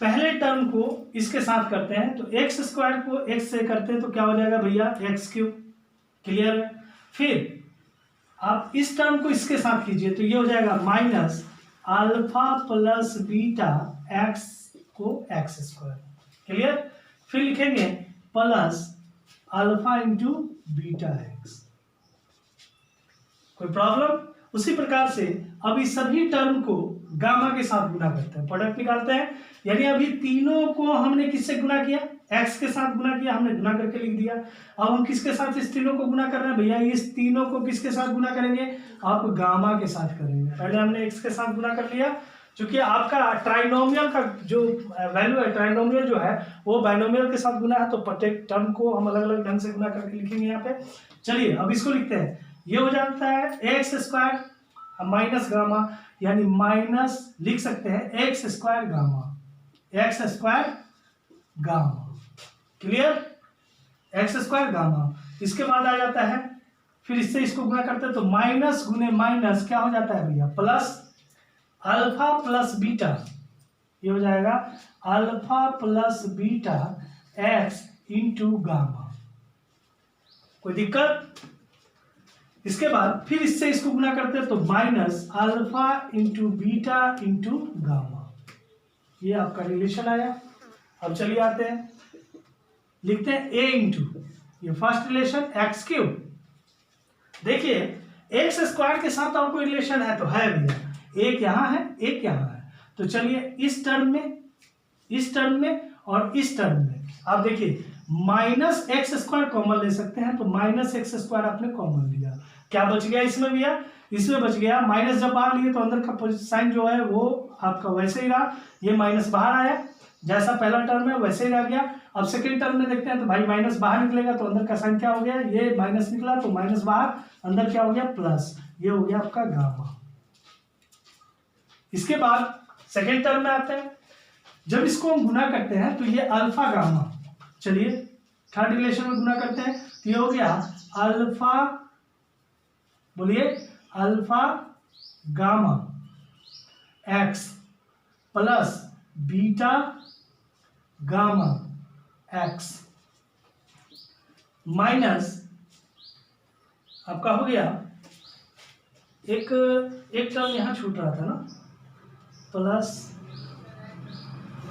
पहले टर्म को इसके साथ करते हैं, तो एक्स स्क्वायर को एक्स से करते हैं तो क्या हो जाएगा भैया, एक्स क्यूब, क्लियर है। फिर आप इस टर्म को इसके साथ कीजिए, तो ये हो जाएगा minus alpha plus beta x को एक्स स्क्वायर, क्लियर। फिर लिखेंगे plus alpha into beta x, कोई प्रॉब्लम। उसी प्रकार से अभी सभी टर्म को गामा के साथ गुना करते हैं, प्रोडक्ट निकालते हैं। यानी अभी तीनों को हमने किससे गुना किया, एक्स के साथ गुना किया, हमने गुना करके लिख दिया। अब हम किसके साथ इस तीनों को गुना कर रहे हैं भैया, इस तीनों को किसके साथ गुना करेंगे, आप गामा के साथ करेंगे। पहले हमने एक्स के साथ गुना कर लिया, क्योंकि आपका ट्राइनोमियल का जो वैल्यू है, ट्राइनोमियल जो है वो बाइनोमियल के साथ गुना है, तो प्रत्येक टर्म को हम अलग अलग ढंग से गुना करके लिखेंगे यहाँ पे। चलिए अब इसको लिखते हैं, ये हो जाता है एक्स स्क्वायर माइनस गामा, यानी माइनस लिख सकते हैं x square gamma, x square gamma, clear, x square gamma. इसके बाद आ जाता है, फिर इससे इसको गुना करते हैं तो माइनस गुने माइनस क्या हो जाता है भैया, प्लस अल्फा प्लस बीटा, ये हो जाएगा alpha plus beta x into gamma, कोई दिक्कत। इसके बाद फिर इससे इसको गुना करते हैं तो minus alpha into beta into gamma, ये आपका रिलेशन आया। अब चलिए आते हैं, लिखते हैं ए इंटू, ये फर्स्ट रिलेशन एक्स क्यूब। देखिए एक्स स्क्वायर के साथ और कोई रिलेशन है तो है भैया, एक यहाँ है एक यहाँ है, तो चलिए इस टर्म में, इस टर्म में और इस टर्म में आप देखिए माइनस एक्स स्क्वायर कॉमन ले सकते हैं, तो माइनस एक्स स्क्वायर आपने कॉमन लिया, क्या बच गया इसमें भैया, इसमें बच गया माइनस, जब बाहर लिए तो अंदर का साइन जो है वो आपका वैसे ही रहा, ये माइनस बाहर आया, जैसा पहला टर्म है वैसे ही रह गया। अब सेकेंड टर्म में देखते हैं, तो भाई माइनस बाहर निकलेगा तो अंदर का साइन क्या हो गया, ये माइनस निकला तो माइनस बाहर, अंदर क्या हो गया प्लस, ये हो गया आपका गामा। इसके बाद सेकेंड टर्म में आते हैं, जब इसको हम गुना करते हैं तो ये अल्फा गामा, चलिए थर्ड रिलेशन में गुना करते हैं, तो ये हो गया अल्फा, बोलिए alpha gamma x plus beta gamma x minus आपका हो गया एक टर्म यहां छूट रहा था ना, plus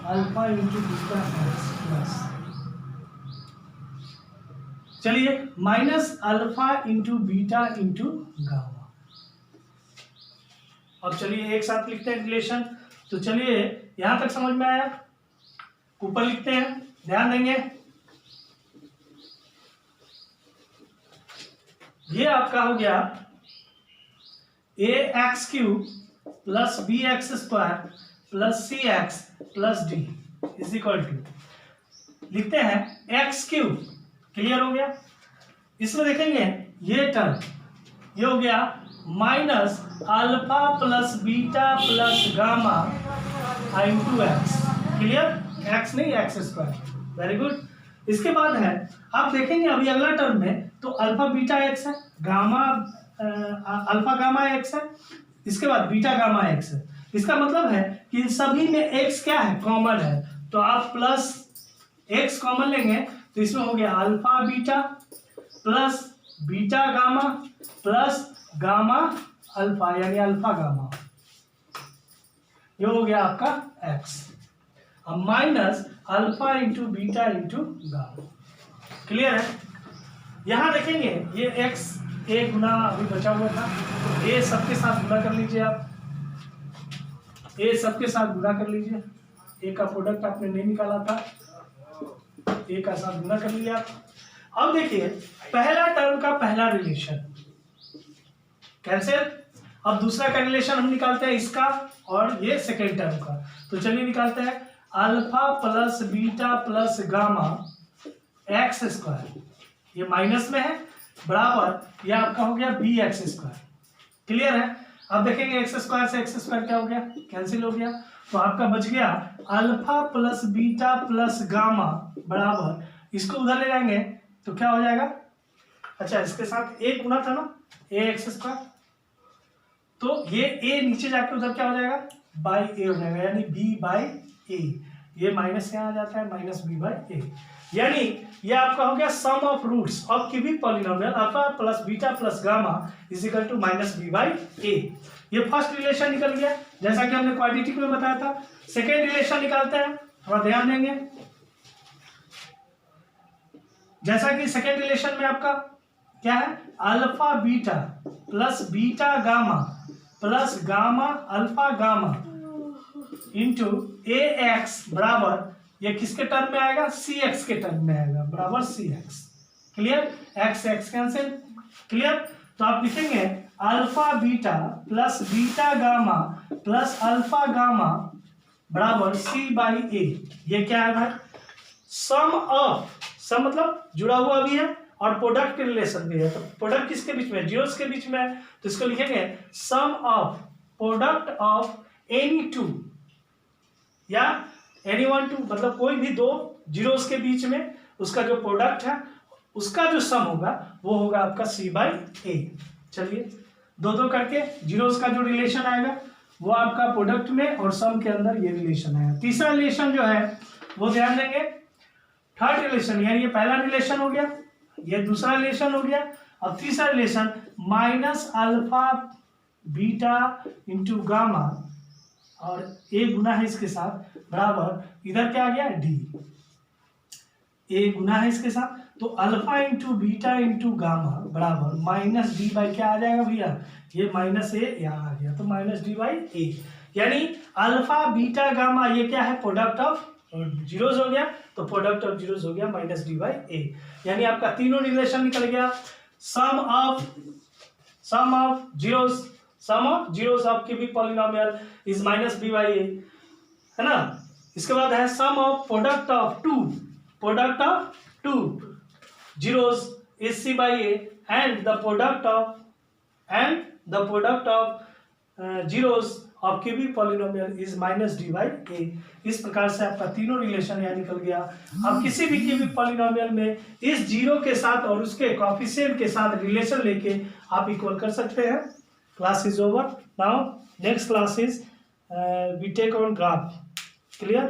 alpha into beta X plus, चलिए minus alpha into beta into gamma. अब चलिए एक साथ लिखते हैं रिलेशन, तो चलिए यहां तक समझ में आया, ऊपर लिखते हैं, ध्यान देंगे, ये आपका हो गया A X cube plus B X square plus C X plus D is equal to, लिखते हैं एक्स क्यूब, क्लियर हो गया। इसमें देखेंगे ये टर्म, ये हो गया minus alpha plus beta plus gamma into x, clear, x नहीं एक्स स्क्वायर, वेरी गुड। इसके बाद है, आप देखेंगे अभी अगला टर्म में तो अल्फा बीटा एक्स है, गामा अल्फा गामा एक्स है, इसके बाद बीटा गामा एक्स है। इसका मतलब है कि इन सभी में एक्स क्या है, कॉमन है, तो आप प्लस एक्स कॉमन लेंगे तो इसमें हो गया alpha beta plus beta gamma plus gamma alpha, यानी अल्फा गामा, ये हो गया आपका एक्स। अब minus alpha into beta into gamma, clear है। यहां देखेंगे ये एक्स ए गुना अभी बचा हुआ था, तो ए सबके साथ गुना कर लीजिए, आप ए सबके साथ गुना कर लीजिए, ए का प्रोडक्ट आपने नहीं निकाला था, ए का साथ गुना कर लिया। अब देखिए पहला टर्म का पहला रिलेशन कैंसिल। अब दूसरा का रिलेशन हम निकालते हैं इसका और ये सेकेंड टर्म का। तो चलिए निकालते हैं। Alpha plus beta plus gamma x square, ये माइनस में है, बराबर ये आपका हो गया बी एक्स स्क्वायर। क्लियर है। अब देखेंगे एक्स स्क्वायर से एक्स स्क्वायर क्या हो गया, कैंसिल हो गया। तो आपका बच गया alpha plus beta plus gamma बराबर, इसको उधर ले जाएंगे तो क्या हो जाएगा, अच्छा इसके साथ ए गुना था ना, ए एक्स स्क्वायर, तो ये ए नीचे जाके उधर क्या हो जाएगा, बाई ए हो जाएगा, यानी बी बाई ए। ये माइनस यहाँ आ जाता है, माइनस बी बाई ए, यानी ये आपका हो गया sum of roots of cubic polynomial alpha plus beta plus gamma is equal to minus B by A. ये फर्स्ट रिलेशन निकल गया जैसा कि हमने क्वाड्रेटिक में बताया था। सेकेंड रिलेशन निकालते हैं, थोड़ा ध्यान देंगे। जैसा कि सेकेंड रिलेशन में आपका क्या है, alpha beta plus beta gamma plus gamma alpha gamma into A X बराबर, ये किसके टर्म में आएगा, सी एक्स के टर्म में आएगा, बराबर C X. Clear, X X cancel. Clear, तो आप लिखेंगे alpha beta plus beta gamma plus alpha gamma बराबर सी बाई ए। ये क्या है भाई, सम ऑफ, सम मतलब जुड़ा हुआ भी है और प्रोडक्ट के रिलेशन भी है। तो प्रोडक्ट किसके बीच में, जीरोस के बीच में है, तो इसको लिखेंगे sum of product of any two या एनी वन टू, मतलब कोई भी दो जीरोस के बीच में उसका जो प्रोडक्ट है उसका जो सम होगा वो होगा आपका सी बाई ए। चलिए दो दो करके जीरोस का जो रिलेशन आएगा वो आपका प्रोडक्ट में और सम के अंदर ये रिलेशन आएगा। तीसरा रिलेशन जो है वो ध्यान देंगे, थर्ड रिलेशन, यानी ये पहला रिलेशन हो गया, ये दूसरा रिलेशन हो गया, अब तीसरा relation minus alpha beta into gamma और ए गुना है इसके साथ बराबर, इधर क्या आ गया डी, ए गुना है इसके साथ, तो alpha into beta into gamma बराबर माइनस डी बाई क्या आ जाएगा भैया, ये माइनस ए यहाँ आ गया, तो माइनस डी बाई ए, यानी अल्फा बीटा गामा ये क्या है, प्रोडक्ट ऑफ जीरोस हो गया, तो प्रोडक्ट ऑफ जीरोस हो गया माइनस डी बाई ए। यानी आपका तीनों रिलेशन निकल गया, sum of zeros of cubic polynomial is minus B by A, है ना। इसके बाद है sum of product of two zeros is C by A and the product of zeros of cubic polynomial is minus D by A. इस प्रकार से आपका तीनों रिलेशन यहाँ निकल गया। अब किसी भी क्यूबिक पॉलिनोमियल में इस जीरो के साथ और उसके कोएफिशिएंट के साथ रिलेशन लेके आप इक्वल कर सकते हैं। Class is over. Now next class is we take on graph. Clear?